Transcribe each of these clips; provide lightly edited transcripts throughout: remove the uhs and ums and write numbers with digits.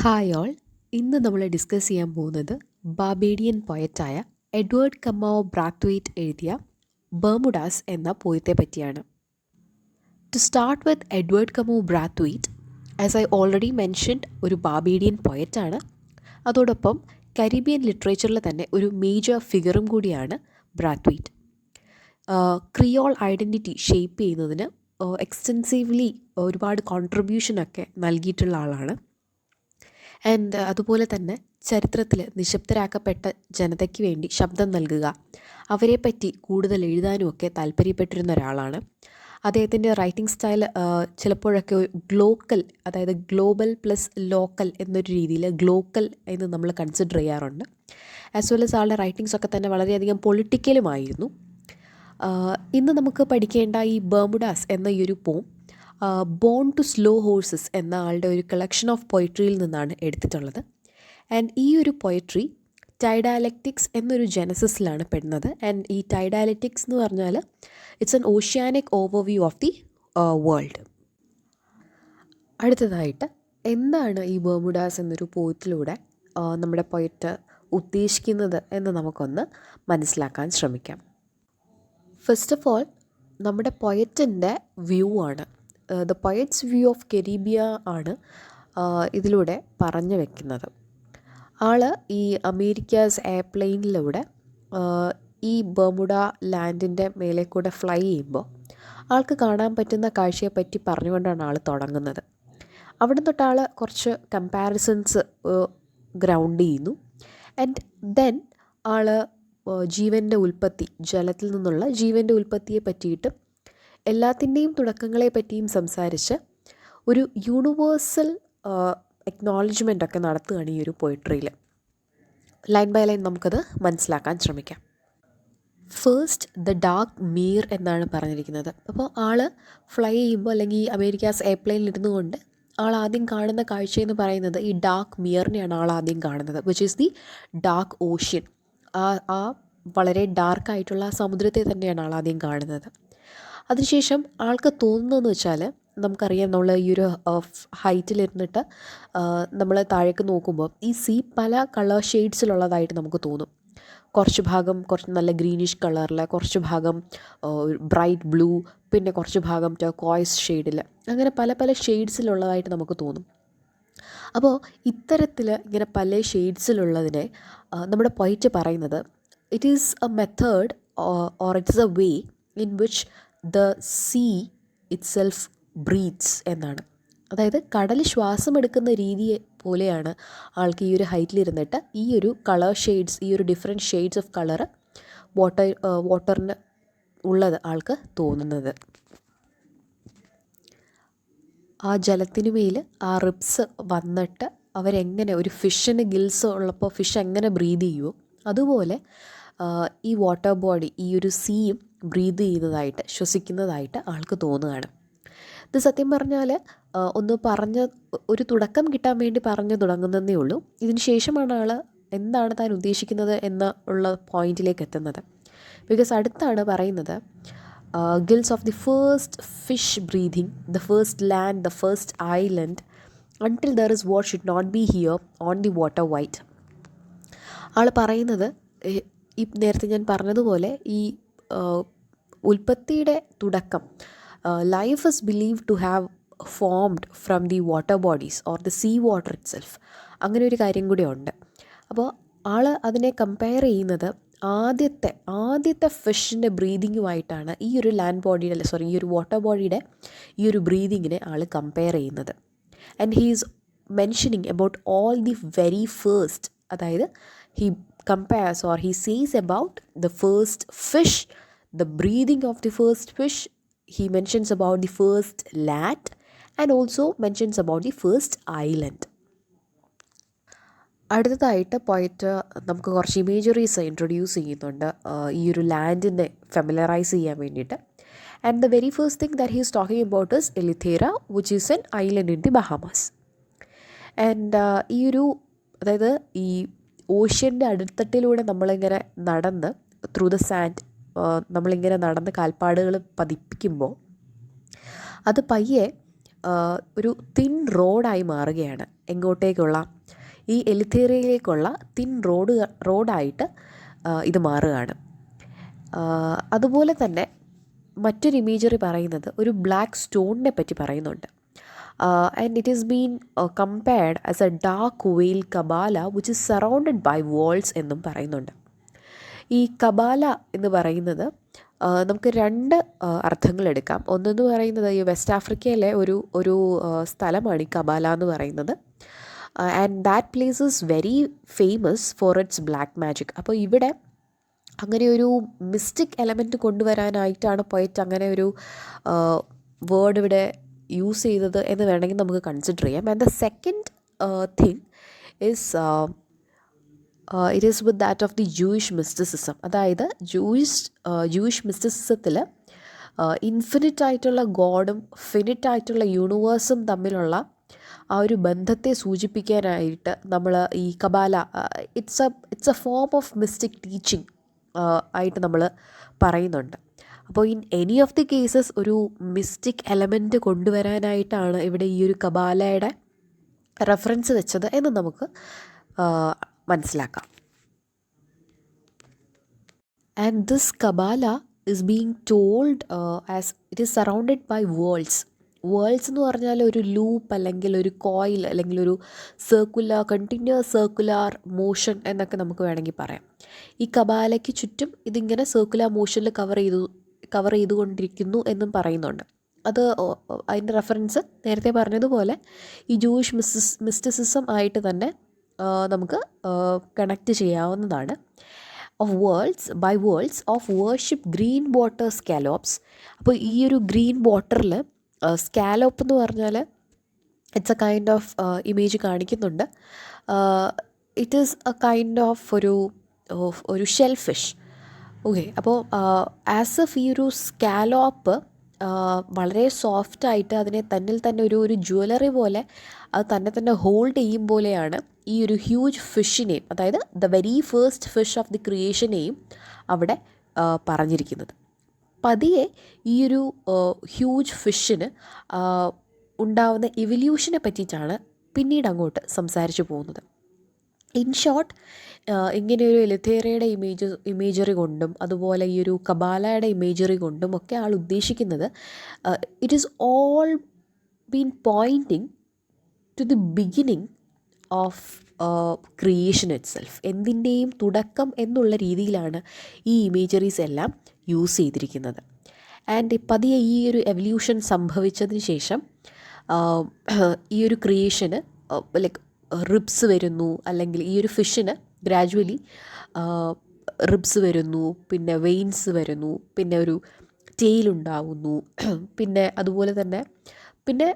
Hi all. ഇന്ന് നമ്മൾ discuss ചെയ്യാൻ പോകുന്നത് ബാർബേഡിയൻ പോയറ്റായ എഡ്വേർഡ് കമാവോ ബ്രാത്ത്വെയ്റ്റ് എഴുതിയ ബർമുഡാസ് എന്ന പോയത്തെ പറ്റിയാണ്. To start with Edward Kamau Brathwaite, as I already mentioned, ഒരു ബാർബേഡിയൻ പോയറ്റാണ്. അതോടൊപ്പം കരീബിയൻ ലിറ്ററേച്ചറിൽ തന്നെ ഒരു മേജർ ഫിഗറും കൂടിയാണ് ബ്രാത്ത്വെയ്റ്റ്. ക്രിയോൾ ഐഡൻറ്റിറ്റി ഷേപ്പ് ചെയ്യുന്നതിന് എക്സ്റ്റെൻസീവ്ലി ഒരുപാട് കോൺട്രിബ്യൂഷനൊക്കെ നൽകിയിട്ടുള്ള ആളാണ്. ആൻഡ് അതുപോലെ തന്നെ ചരിത്രത്തിൽ നിശബ്ദരാക്കപ്പെട്ട ജനതയ്ക്ക് വേണ്ടി ശബ്ദം നൽകുക, അവരെപ്പറ്റി കൂടുതൽ എഴുതാനുമൊക്കെ താല്പര്യപ്പെട്ടിരുന്ന ഒരാളാണ്. അദ്ദേഹത്തിൻ്റെ റൈറ്റിംഗ് സ്റ്റൈൽ ചിലപ്പോഴൊക്കെ ഗ്ലോക്കൽ, അതായത് ഗ്ലോബൽ പ്ലസ് ലോക്കൽ എന്നൊരു രീതിയിൽ ഗ്ലോക്കൽ എന്ന് നമ്മൾ കൺസിഡർ ചെയ്യാറുണ്ട്. ആസ് വെൽ എസ് ആളുടെ റൈറ്റിങ്സൊക്കെ തന്നെ വളരെയധികം പൊളിറ്റിക്കലുമായിരുന്നു. ഇന്ന് നമുക്ക് പഠിക്കേണ്ട ഈ ബർമുഡാസ് എന്ന ഈ ഒരു പോം ബോൺ ടു സ്ലോ ഹോഴ്സസ് എന്ന ആളുടെ ഒരു കളക്ഷൻ ഓഫ് പോയിട്രിയിൽ നിന്നാണ് എടുത്തിട്ടുള്ളത്. ആൻഡ് ഈ ഒരു പോയിട്രി ടൈഡാലക്റ്റിക്സ് എന്നൊരു ജനസിസിലാണ് പെടുന്നത്. ആൻഡ് ഈ ടൈഡാലക്റ്റിക്സ് എന്ന് പറഞ്ഞാൽ it's an oceanic overview of the world. അടുത്തതായിട്ട് എന്താണ് ഈ ബർമുഡാസ് എന്നൊരു പോയത്തിലൂടെ നമ്മുടെ പോയറ്റ് ഉദ്ദേശിക്കുന്നത് എന്ന് നമുക്കൊന്ന് മനസ്സിലാക്കാൻ ശ്രമിക്കാം. ഫസ്റ്റ് ഓഫ് ഓൾ, നമ്മുടെ പോയറ്റിൻ്റെ വ്യൂ ആണ്, ദ പോയറ്റ്സ് വ്യൂ ഓഫ് കരീബിയ ആണ് ഇതിലൂടെ പറഞ്ഞു വെക്കുന്നത്. ആൾ ഈ അമേരിക്കാസ് എയർപ്ലെയിനിലൂടെ ഈ ബർമുഡ ലാൻഡിൻ്റെ മേലെ കൂടെ ഫ്ലൈ ചെയ്യുമ്പോൾ ആൾക്ക് കാണാൻ പറ്റുന്ന കാഴ്ചയെപ്പറ്റി പറഞ്ഞുകൊണ്ടാണ് ആൾ തുടങ്ങുന്നത്. അവിടെ തൊട്ട് ആൾ കുറച്ച് കമ്പാരിസൺസ് ഗ്രൗണ്ട് ചെയ്യുന്നു. ആൻഡ് ദെൻ ആൾ ജീവൻ്റെ ഉൽപ്പത്തി, ജലത്തിൽ നിന്നുള്ള ജീവൻ്റെ ഉൽപ്പത്തിയെ പറ്റിയിട്ടും എല്ലാത്തിൻ്റെയും തുടക്കങ്ങളെ പറ്റിയും സംസാരിച്ച് ഒരു യൂണിവേഴ്സൽ എക്നോളജ്മെൻ്റ് ഒക്കെ നടത്തുകയാണ് ഈ ഒരു പോയിട്രിയിൽ. ലൈൻ ബൈ ലൈൻ നമുക്കത് മനസ്സിലാക്കാൻ ശ്രമിക്കാം. ഫേസ്റ്റ് ദ ഡാർക്ക് മീർ എന്നാണ് പറഞ്ഞിരിക്കുന്നത്. അപ്പോൾ ആൾ ഫ്ലൈ ചെയ്യുമ്പോൾ, അല്ലെങ്കിൽ ഈ അമേരിക്കാസ് എയർപ്ലെയിനിൽ ഇരുന്നു കൊണ്ട് ആൾ ആദ്യം കാണുന്ന കാഴ്ചയെന്ന് പറയുന്നത് ഈ ഡാർക്ക് മിയറിനെയാണ് ആൾ ആദ്യം കാണുന്നത്, which is the dark ocean. ആ വളരെ ഡാർക്കായിട്ടുള്ള സമുദ്രത്തെ തന്നെയാണ് ആൾ ആദ്യം കാണുന്നത്. അതിനുശേഷം ആൾക്ക് തോന്നുന്നതെന്ന് വെച്ചാൽ, നമുക്കറിയാം, നമ്മൾ ഈ ഒരു ഹൈറ്റിലിരുന്നിട്ട് നമ്മൾ താഴേക്ക് നോക്കുമ്പോൾ ഈ സീ പല കളർ ഷെയ്ഡ്സിലുള്ളതായിട്ട് നമുക്ക് തോന്നും. കുറച്ച് ഭാഗം കുറച്ച് നല്ല ഗ്രീനിഷ് കളറിൽ, കുറച്ച് ഭാഗം ബ്രൈറ്റ് ബ്ലൂ, പിന്നെ കുറച്ച് ഭാഗം ടർക്കോയ്സ് ഷെയ്ഡിൽ, അങ്ങനെ പല പല ഷെയ്ഡ്സിലുള്ളതായിട്ട് നമുക്ക് തോന്നും. അപ്പോൾ ഇത്തരത്തിൽ ഇങ്ങനെ പല ഷെയ്ഡ്സിലുള്ളതിനെ നമ്മുടെ പോയിറ്റ് പറയുന്നത് it is A method or it's a way in which the sea it self breathes എന്നാണ്. അതായത് കടൽ ശ്വാസമെടുക്കുന്ന രീതി പോലെയാണ് ആൾക്ക് ഈ ഒരു ഹൈറ്റിലിരുന്നിട്ട് ഈ ഒരു കളർ ഷെയ്ഡ്സ്, ഈ ഒരു ഡിഫറെൻറ്റ് ഷെയ്ഡ്സ് ഓഫ് കളറ് വാട്ടറിന് ഉള്ളത് ആൾക്ക് തോന്നുന്നത്. ആ ജലത്തിനു മേൽ ആ റിബ്സ് വന്നിട്ട് അവരെങ്ങനെ, ഒരു ഫിഷിന് ഗിൽസ് ഉള്ളപ്പോൾ ഫിഷ് എങ്ങനെ ബ്രീത് ചെയ്യുമോ അതുപോലെ ഈ വാട്ടർ ബോഡി, ഈ ഒരു സീയും ബ്രീത് ചെയ്യുന്നതായിട്ട്, ശ്വസിക്കുന്നതായിട്ട് ആൾക്ക് തോന്നുകയാണ്. ഇത് സത്യം പറഞ്ഞാൽ ഒന്ന് ഒരു തുടക്കം കിട്ടാൻ വേണ്ടി പറഞ്ഞു തുടങ്ങുന്നതേ ഉള്ളൂ. ഇതിന് ശേഷമാണ് ആൾ എന്താണ് താൻ ഉദ്ദേശിക്കുന്നത് ഉള്ള പോയിന്റിലേക്ക് എത്തുന്നത്. ബിക്കോസ് അടുത്താണ് പറയുന്നത് gills of the first fish breathing, the first land, the first island, until there is what should not be here on the water white. ആൾ പറയുന്നത് ഈ നേരത്തെ ഞാൻ പറഞ്ഞതുപോലെ ഈ ഉൽപ്പത്തിയുടെ തുടക്കം, life is believed to have formed from the water bodies or the sea water itself. അങ്ങനെ ഒരു കാര്യം കൂടി ഉണ്ട്. അപ്പോൾ ആൾ അതിനെ കമ്പയർ ചെയ്യുന്നത് ആദ്യത്തെ ഫിഷിൻ്റെ ബ്രീതിങ്ങുമായിട്ടാണ് ഈ ഒരു ഈ ഒരു വാട്ടർ ബോഡിയുടെ ഈ ഒരു ബ്രീതിങ്ങിനെ ആൾ കമ്പയർ ചെയ്യുന്നത്. And he is mentioning about all the very first, അതായത് he compares or he says about the first fish, the breathing of the first fish. He mentions about the first land and also mentions about the first island. അടുത്തതായിട്ട് പോയിട്ട് നമുക്ക് കുറച്ച് imageries introduce ചെയ്യുന്നുണ്ട് ഈ ഒരു ലാൻഡിനെ familiarize ചെയ്യാൻ വേണ്ടിയിട്ട്. And the very first thing that he is talking about is Eleuthera, which is an island in the Bahamas. And അതായത് ഈ ഓഷ്യൻ്റെ അടിത്തട്ടിലൂടെ നമ്മളിങ്ങനെ നടന്ന് ത്രൂ ദ സാൻഡ് നമ്മളിങ്ങനെ നടന്ന് കാൽപ്പാടുകൾ പതിപ്പിക്കുമ്പോൾ അത് പയ്യെ ഒരു തിൻ റോഡായി മാറുകയാണ് എങ്ങോട്ടേക്കുള്ള ഈ എലിത്തേറിയയിലേക്കുള്ള തിൻ റോഡായിട്ട് ഇത് മാറുകയാണ്. അതുപോലെ തന്നെ മറ്റൊരു ഇമേജറി പറയുന്നത് ഒരു ബ്ലാക്ക് സ്റ്റോണിനെ പറ്റി പറയുന്നുണ്ട്. And it is been compared as a dark veil Kaaba which is surrounded by walls എന്നും പറയുന്നുണ്ട്. ഈ കബാല എന്ന് പറയുന്നത് നമുക്ക് രണ്ട് അർത്ഥങ്ങൾ എടുക്കാം. ഒന്നെന്ന് പറയുന്നത് ഈ വെസ്റ്റ് ആഫ്രിക്കയിലെ ഒരു സ്ഥലമാണ് ഈ കബാല എന്ന് പറയുന്നത്. And that place is very famous for it's black magic. അപ്പോൾ ഇവിടെ അങ്ങനെ ഒരു മിസ്റ്റിക് എലമെൻറ്റ് കൊണ്ടുവരാനായിട്ടാണ് പോയിട്ട് അങ്ങനെ ഒരു വേർഡ് ഇവിടെ യൂസ് ചെയ്തത് എന്ന് വേണമെങ്കിൽ നമുക്ക് കൺസിഡർ ചെയ്യാം. And the second thing is it is with that of the Jewish mysticism. അതായത് ജൂയിഷ് മിസ്റ്റിസിസത്തിൽ ഇൻഫിനിറ്റ് ആയിട്ടുള്ള ഗോഡും ഫിനിറ്റ് ആയിട്ടുള്ള യൂണിവേഴ്സും തമ്മിലുള്ള ആ ഒരു ബന്ധത്തെ സൂചിപ്പിക്കാനായിട്ട് നമ്മൾ ഈ Kabbalah it's a form of mystic teaching ആയിട്ട് നമ്മൾ പറയുന്നുണ്ട്. അപ്പോൾ in any of the cases ഒരു മിസ്റ്റിക് എലമെൻറ്റ് കൊണ്ടുവരാനായിട്ടാണ് ഇവിടെ ഈ ഒരു കബാലയുടെ റെഫറൻസ് വെച്ചത് എന്ന് നമുക്ക് മനസ്സിലാക്കാം. And this Kabbalah is being told as it is surrounded by worlds. Worlds എന്ന് പറഞ്ഞാൽ ഒരു ലൂപ്പ് അല്ലെങ്കിൽ ഒരു കോയിൽ അല്ലെങ്കിൽ ഒരു കണ്ടിന്യൂസ് സർക്കുലാർ മോഷൻ എന്നൊക്കെ നമുക്ക് വേണമെങ്കിൽ പറയാം. ഈ കബാലയ്ക്ക് ചുറ്റും ഇതിങ്ങനെ സർക്കുലാർ മോഷനിൽ കവർ ചെയ്തുകൊണ്ടിരിക്കുന്നു എന്നും പറയുന്നുണ്ട്. അതിൻ്റെ റെഫറൻസ് നേരത്തെ പറഞ്ഞതുപോലെ ഈ ജൂയിഷ് മിസ്റ്റിസിസം ആയിട്ട് തന്നെ നമുക്ക് കണക്റ്റ് ചെയ്യാവുന്നതാണ്. By worlds of worship green water scallops. അപ്പോൾ ഈ ഒരു ഗ്രീൻ വാട്ടറിൽ സ്കാലോപ്പ് എന്ന് പറഞ്ഞാൽ it's a kind of image കാണിക്കുന്നുണ്ട്. It is a kind of ഒരു ഷെൽ ഫിഷ്. ഓക്കെ, അപ്പോൾ ആസ് എഫ് ഈ ഒരു സ്കാലോപ്പ് വളരെ സോഫ്റ്റായിട്ട് അതിനെ തന്നിൽ തന്നെ ഒരു ജ്വല്ലറി പോലെ അത് തന്നെ ഹോൾഡ് ചെയ്യും പോലെയാണ് ഈ ഒരു ഹ്യൂജ് ഫിഷിനെയും, അതായത് the very first fish of the ക്രിയേഷനെയും അവിടെ പറഞ്ഞിരിക്കുന്നത്. പതിയെ ഈ ഒരു ഹ്യൂജ് ഫിഷിന് ഉണ്ടാവുന്ന ഇവല്യൂഷനെ പറ്റിയിട്ടാണ് പിന്നീട് അങ്ങോട്ട് സംസാരിച്ചു പോകുന്നത്. ഇൻ ഷോർട്ട്, ഇങ്ങനെയൊരു എലിത്തേറിയയുടെ ഇമേജറി കൊണ്ടും അതുപോലെ ഈ ഒരു കബാലയുടെ ഇമേജറി കൊണ്ടും ഒക്കെ ആൾ ഉദ്ദേശിക്കുന്നത് it is all been pointing to the beginning of creation itself. എന്തിൻ്റെയും തുടക്കം എന്നുള്ള രീതിയിലാണ് ഈ ഇമേജറീസ് എല്ലാം യൂസ് ചെയ്തിരിക്കുന്നത്. ആൻഡ് പതിയെ ഈ ഒരു എവല്യൂഷൻ സംഭവിച്ചതിന് ശേഷം ഈ ഒരു ക്രിയേഷന് ലൈക്ക് റിബ്സ് വരുന്നു, അല്ലെങ്കിൽ ഈ ഒരു ഫിഷിന് ഗ്രാജുവലി റിബ്സ് വരുന്നു, പിന്നെ വെയിൻസ് വരുന്നു, പിന്നെ ഒരു ടെയിലുണ്ടാവുന്നു, പിന്നെ അതുപോലെ തന്നെ പിന്നെ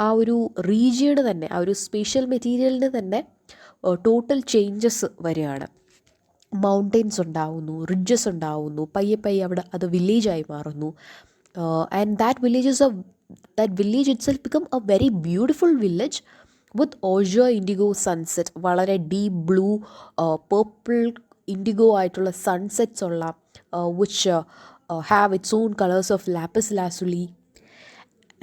ആ ഒരു റീജിയന് തന്നെ ആ ഒരു സ്പേഷ്യൽ മെറ്റീരിയലിന് തന്നെ ടോട്ടൽ ചേഞ്ചസ് വരികയാണ്. മൗണ്ടെയ്ൻസ് ഉണ്ടാവുന്നു, റിഡ്ജസ് ഉണ്ടാവുന്നു, പയ്യെ അവിടെ അത് വില്ലേജായി മാറുന്നു. And that village it self become A very beautiful village with Osho IndiGo sunset. വളരെ ഡീപ്പ് ബ്ലൂ, പേർപ്പിൾ, ഇൻഡിഗോ ആയിട്ടുള്ള സൺസെറ്റ്സ് ഉള്ള which have its on colours of lapis lazuli.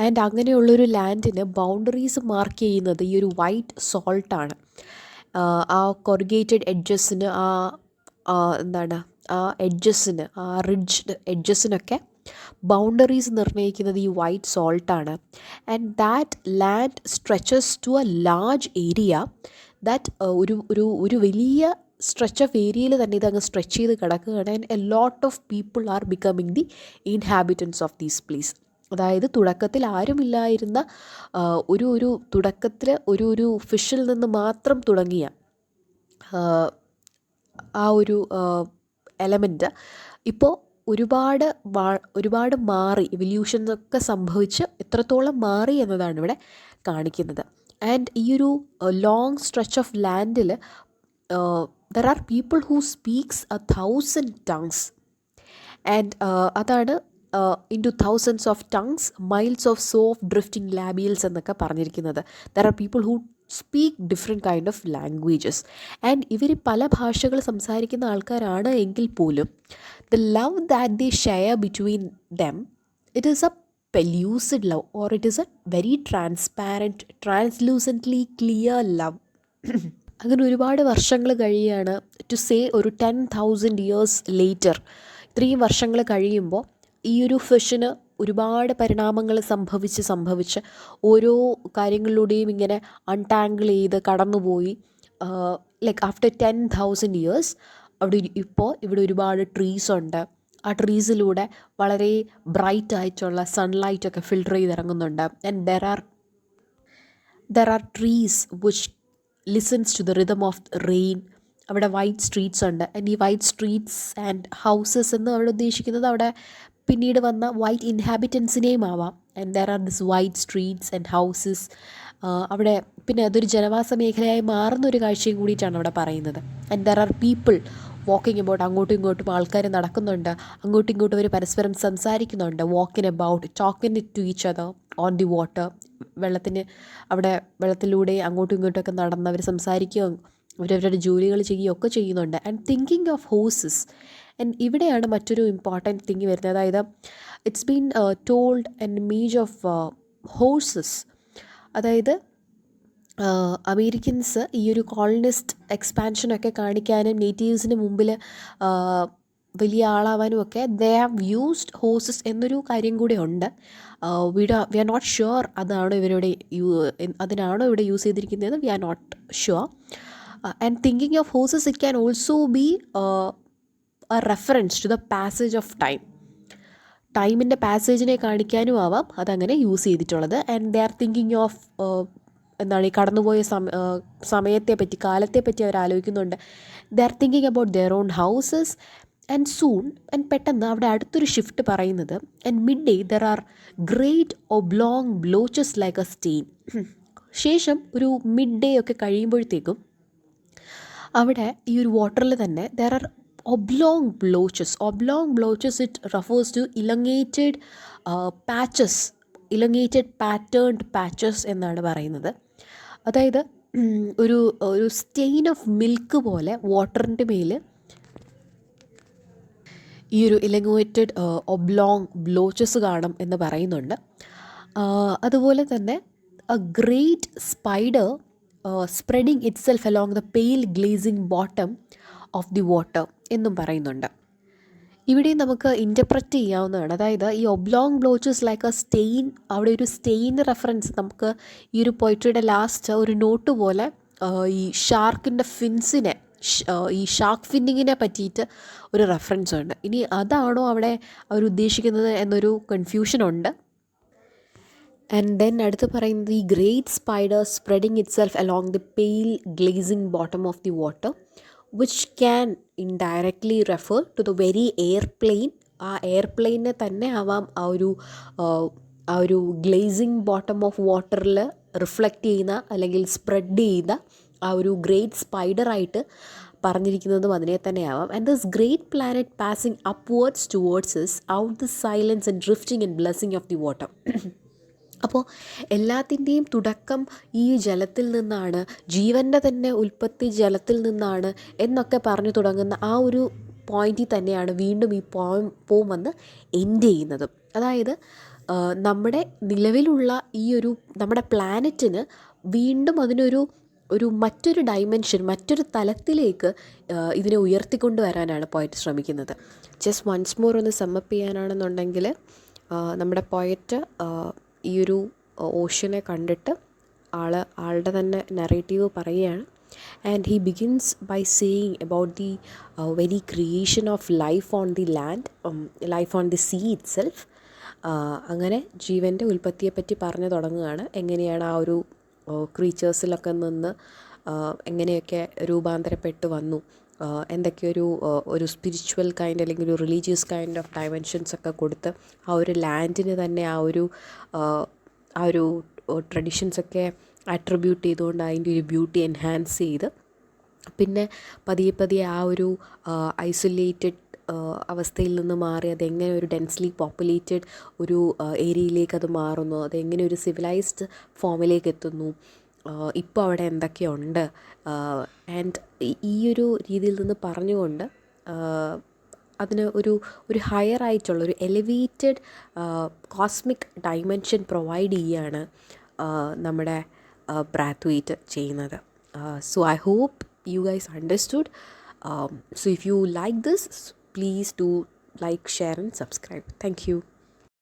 And അങ്ങനെയുള്ളൊരു ലാൻഡിന് ബൗണ്ടറീസ് മാർക്ക് ചെയ്യുന്നത് ഈ ഒരു വൈറ്റ് സോൾട്ടാണ്. ആ കൊറിഗേറ്റഡ് എഡ്ജസിന് ആ എഡ്ജസിന്, ആ റിഡ്ജ്ഡ് എഡ്ജസിനൊക്കെ ബൗണ്ടറീസ് നിർണ്ണയിക്കുന്നത് ഈ വൈറ്റ് സോൾട്ടാണ്. And that land stretches to a large area. That ഒരു വലിയ സ്ട്രെച്ച് ഓഫ് ഏരിയയിൽ തന്നെ ഇതങ്ങ് സ്ട്രെച്ച് ചെയ്ത് കിടക്കുകയാണ്. And a lot of people are becoming the inhabitants of these place. അതായത് തുടക്കത്തിൽ ആരുമില്ലായിരുന്ന തുടക്കത്തിൽ ഒരു ഫിഷിൽ നിന്ന് മാത്രം തുടങ്ങിയ ആ ഒരു എലമെൻറ്റ് ഇപ്പോൾ ഒരുപാട് മാറി, എവല്യൂഷനൊക്കെ സംഭവിച്ച് എത്രത്തോളം മാറി എന്നതാണ് ഇവിടെ കാണിക്കുന്നത്. ആൻഡ് ഈ ഒരു ലോങ് സ്ട്രെച്ച് ഓഫ് ലാൻഡിൽ there are people who speaks 1,000 tongues. And അതാണ് into thousands of tongues, miles of soft drifting labials എന്നൊക്കെ പറഞ്ഞിരിക്കുന്നത്. There are people who speak different kind of languages. And ഇവർ പല ഭാഷകൾ സംസാരിക്കുന്ന ആൾക്കാരാണ് എങ്കിൽ പോലും the love that they share between them, it is a pellucid love, or it is a very transparent, translucently clear love. അങ്ങനെ ഒരുപാട് വർഷങ്ങൾ കഴിയുകയാണ്. ടു സേ ഒരു 10,000 years ലേറ്റർ, ഇത്രയും വർഷങ്ങൾ കഴിയുമ്പോൾ ഈ ഒരു ഫിഷിന് ഒരുപാട് പരിണാമങ്ങൾ സംഭവിച്ച് ഓരോ കാര്യങ്ങളിലൂടെയും ഇങ്ങനെ അൺടാങ്കിൾ ചെയ്ത് കടന്നുപോയി. ലൈക്ക് ആഫ്റ്റർ 10,000 years ഇപ്പോൾ ഇവിടെ ഒരുപാട് ട്രീസ് ഉണ്ട്. ആ ട്രീസിലൂടെ വളരെ ബ്രൈറ്റ് ആയിട്ടുള്ള സൺലൈറ്റൊക്കെ ഫിൽട്ടർ ചെയ്തിറങ്ങുന്നുണ്ട്. And there are trees which listens to the rhythm of rain. അവിടെ വൈറ്റ് സ്ട്രീറ്റ്സ് ഉണ്ട്. ആൻഡ് ഈ വൈറ്റ് സ്ട്രീറ്റ്സ് ആൻഡ് ഹൗസസ് എന്ന് അവിടെ ഉദ്ദേശിക്കുന്നത് അവിടെ പിന്നീട് വന്ന വൈറ്റ് ഇൻഹാബിറ്റൻസിനെയും ആവാം. And there are this white streets and houses. അവിടെ പിന്നെ അതൊരു ജനവാസ മേഖലയായി മാറുന്ന ഒരു കാഴ്ചയും കൂടിയിട്ടാണ് അവിടെ പറയുന്നത്. And there are people walking about, അങ്ങോട്ടും ഇങ്ങോട്ടും ആൾക്കാർ നടക്കുന്നുണ്ട്, അങ്ങോട്ടും ഇങ്ങോട്ടും അവർ പരസ്പരം സംസാരിക്കുന്നുണ്ട്. Walking about, talking to each other on the water. വെള്ളത്തിലൂടെ അങ്ങോട്ടും ഇങ്ങോട്ടുമൊക്കെ നടന്നവർ സംസാരിക്കുകയും അവരവരുടെ ജോലികൾ ചെയ്യുകയൊക്കെ ചെയ്യുന്നുണ്ട്. And thinking of horses. And ഇവിടെയാണ് മറ്റൊരു ഇമ്പോർട്ടൻറ്റ് തിങ് വരുന്നത്. അതായത് it's been told an image of horses. അതായത് അമേരിക്കൻസ് ഈ ഒരു കോളനിസ്റ്റ് എക്സ്പാൻഷനൊക്കെ കാണിക്കാനും നേറ്റീവ്സിന് മുമ്പിൽ വലിയ ആളാവാനും ഒക്കെ ദേ ഹാവ് യൂസ്ഡ് ഹോഴ്സസ് എന്നൊരു കാര്യം കൂടെ ഉണ്ട്. വി ആർ നോട്ട് ഷുവർ അതിനാണോ ഇവിടെ യൂസ് ചെയ്തിരിക്കുന്നത്. We are not sure. And thinking of horses, it can also be a reference to the passage of ടൈമിൻ്റെ പാസേജിനെ കാണിക്കാനും ആവാം അതങ്ങനെ യൂസ് ചെയ്തിട്ടുള്ളത്. And they are thinking of എന്താണ് ഈ കടന്നുപോയ സമയത്തെപ്പറ്റി, കാലത്തെപ്പറ്റി അവർ ആലോചിക്കുന്നുണ്ട്. They are thinking about their own houses. And soon, and പെട്ടെന്ന് അവിടെ അടുത്തൊരു ഷിഫ്റ്റ് പറയുന്നത്, and midday there are great oblong blotches like a stain. ശേഷം ഒരു മിഡ് ഡേ ഒക്കെ കഴിയുമ്പോഴത്തേക്കും അവിടെ ഈ ഒരു വാട്ടറിൽ തന്നെ there are oblong blotches. It refers to elongated patches, elongated patterned patches എന്നാണ് പറയുന്നത്. അതായത് ഒരു സ്റ്റെയിൻ ഓഫ് മിൽക്ക് പോലെ വാട്ടറിൻ്റെ മേൽ ഈ ഒരു ഇലങ്ങേറ്റഡ് ഒബ്ലോങ് ബ്ലോച്ചസ് കാണും എന്ന് പറയുന്നുണ്ട്. അതുപോലെ തന്നെ A great spider spreading itself along the pale glazing bottom of the water എന്നും പറയുന്നുണ്ട്. ഇവിടെ നമുക്ക് ഇൻ്റർപ്രറ്റ് ചെയ്യാവുന്നതാണ്. അതായത് ഈ oblong blotches like a stain, അവിടെ ഒരു സ്റ്റെയിൻ്റെ റെഫറൻസ് നമുക്ക് ഈ ഒരു പോയിട്രിയുടെ ലാസ്റ്റ് ഒരു നോട്ട് പോലെ ഈ ഷാർക്കിൻ്റെ ഫിൻസിനെ, ഈ ഷാർക്ക് ഫിന്നിങ്ങിനെ പറ്റിയിട്ട് ഒരു റെഫറൻസ് ഉണ്ട്. ഇനി അതാണോ അവിടെ അവർ ഉദ്ദേശിക്കുന്നത് എന്നൊരു കൺഫ്യൂഷനുണ്ട്. ആൻഡ് ദെൻ അടുത്ത് പറയുന്നത് ഈ great spider spreading itself along the pale glazing bottom of the water which can indirectly refer to the very airplane. ആ എയർപ്ലെയിനെ തന്നെ ആവാം ആ ഒരു ഗ്ലേസിങ് ബോട്ടം ഓഫ് വാട്ടറിൽ റിഫ്ലക്റ്റ് ചെയ്യുന്ന അല്ലെങ്കിൽ സ്പ്രെഡ് ചെയ്യുന്ന ആ ഒരു ഗ്രേറ്റ് സ്പൈഡറായിട്ട് പറഞ്ഞിരിക്കുന്നതും അതിനെ തന്നെ ആവാം. And this great planet passing upwards towards is out the silence and drifting and blessing of the water. അപ്പോൾ എല്ലാത്തിൻ്റെയും തുടക്കം ഈ ജലത്തിൽ നിന്നാണ്, ജീവൻ്റെ തന്നെ ഉൽപ്പത്തി ജലത്തിൽ നിന്നാണ് എന്നൊക്കെ പറഞ്ഞു തുടങ്ങുന്ന ആ ഒരു പോയിന്റിൽ തന്നെയാണ് വീണ്ടും ഈ പോം വന്ന് എൻഡ് ചെയ്യുന്നതും. അതായത് നമ്മുടെ നിലവിലുള്ള ഈ ഒരു നമ്മുടെ പ്ലാനറ്റിന് വീണ്ടും മറ്റൊരു ഡൈമെൻഷൻ, മറ്റൊരു തലത്തിലേക്ക് ഇതിനെ ഉയർത്തിക്കൊണ്ട് വരാനാണ് പോയറ്റ് ശ്രമിക്കുന്നത്. ജസ്റ്റ് വൺസ് മോർ ഒന്ന് സമ്മപ്പ് ചെയ്യാനാണെന്നുണ്ടെങ്കിൽ നമ്മുടെ പോയറ്റ് ഈ ഒരു ഓഷ്യനെ കണ്ടിട്ട് ആളുടെ തന്നെ നറേറ്റീവ് പറയുകയാണ്. And he begins by saying about the very creation of life on the land, life on the sea itself. അങ്ങനെ ജീവൻ്റെ ഉൽപ്പത്തിയെപ്പറ്റി പറഞ്ഞു തുടങ്ങുകയാണ്. എങ്ങനെയാണ് ആ ഒരു ക്രീച്ചേഴ്സിലൊക്കെ നിന്ന് എങ്ങനെയൊക്കെ രൂപാന്തരപ്പെട്ട് വന്നു, എന്തൊക്കെ ഒരു സ്പിരിച്വൽ കൈൻഡ് അല്ലെങ്കിൽ ഒരു റിലീജിയസ് കൈൻഡ് ഓഫ് ഡൈമെൻഷൻസ് ഒക്കെ കൊടുത്ത് ആ ഒരു ലാൻഡിന് തന്നെ ആ ഒരു ട്രഡീഷൻസൊക്കെ അട്രിബ്യൂട്ട് ചെയ്തുകൊണ്ട് അതിൻ്റെ ഒരു ബ്യൂട്ടി എൻഹാൻസ് ചെയ്ത് പിന്നെ പതിയെ ആ ഒരു ഐസൊലേറ്റഡ് അവസ്ഥയിൽ നിന്ന് മാറി അതെങ്ങനെ ഒരു ഡെൻസ്ലി പോപ്പുലേറ്റഡ് ഒരു ഏരിയയിലേക്ക് അത് മാറുന്നു, അതെങ്ങനെ ഒരു സിവിലൈസ്ഡ് ഫോമിലേക്ക് എത്തുന്നു, ഇപ്പോൾ അവിടെ എന്തൊക്കെയുണ്ട്. ആൻഡ് ഈ ഒരു രീതിയിൽ നിന്ന് പറഞ്ഞുകൊണ്ട് അതിന് ഒരു ഹയർ ആയിട്ടുള്ള ഒരു എലിവേറ്റഡ് കോസ്മിക് ഡൈമെൻഷൻ പ്രൊവൈഡ് ചെയ്യുകയാണ് നമ്മുടെ ബ്രാത്വൈറ്റ് ചെയ്യുന്നത്. So I hope you guys understood. So if you like this, please do like, share and subscribe. Thank you.